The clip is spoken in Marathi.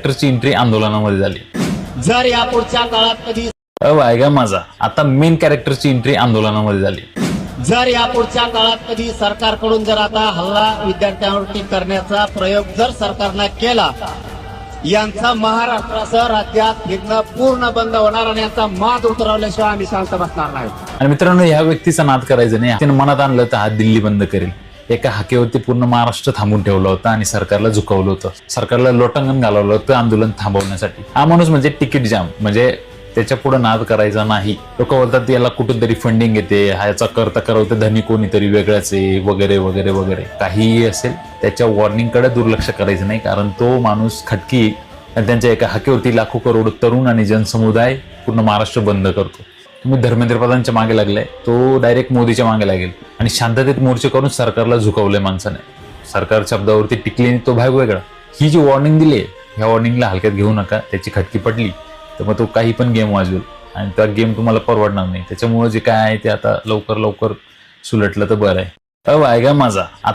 कॅरेक्टरची एंट्री आंदोलनामध्ये झाली। जर यापुढच्या काळात कधी ऐका माझा, आता मेन कॅरेक्टरची एंट्री आंदोलनामध्ये झाली। जर यापुढच्या काळात कधी सरकारकडून जर आता हल्ला विद्यार्थ्यांवरती करण्याचा प्रयोग जर सरकारने केला, यांचा महाराष्ट्रासह राज्यात फिरणं पूर्ण बंद होणार आणि यांचा माज उतरवल्याशिवाय आम्ही शांत बसणार नाही। आणि मित्रांनो, ह्या व्यक्तीचा नाद करायचं नाही। त्याने मनात आणलं तर हा दिल्ली बंद करेल। एका हाकेवरती पूर्ण महाराष्ट्र थांबून ठेवलं होतं आणि सरकारला झुकवलं होतं, सरकारला लोटांगण घालवलं होतं आंदोलन थांबवण्यासाठी। हा माणूस म्हणजे तिकीट जाम, म्हणजे त्याच्या पुढे नाद करायचा नाही। लोक बोलतात याला कुठेतरी फंडिंग येते, ह्याचा करता करवते धनी कोणीतरी वेगळाच आहे, वगैरे वगैरे वगैरे। काहीही असेल, त्याच्या वॉर्निंगकडे दुर्लक्ष करायचं नाही, कारण तो माणूस खटकी आणि त्यांच्या एका हाकेवरती लाखो करोड तरुण आणि जनसमुदाय पूर्ण महाराष्ट्र बंद करतो। तुम्ही धर्मेंद्र प्रधानच्या मागे लागलाय, तो डायरेक्ट मोदीच्या मागे लागेल आणि शांततेत मोर्चे करून सरकारला झुकवलंय माणसाने। सरकार शब्दावरती टिकली तो भाग वेगळा। ही जी वॉर्निंग दिली आहे, ह्या वॉर्निंगला हलक्यात घेऊ नका। त्याची खटकी पडली तर मग तो काही पण गेम वाजवेल आणि त्या गेम तुम्हाला परवडणार नाही। त्याच्यामुळे जे काय आहे ते आता लवकर लवकर सुलटलं तर बरं आहे। ऐका माझा,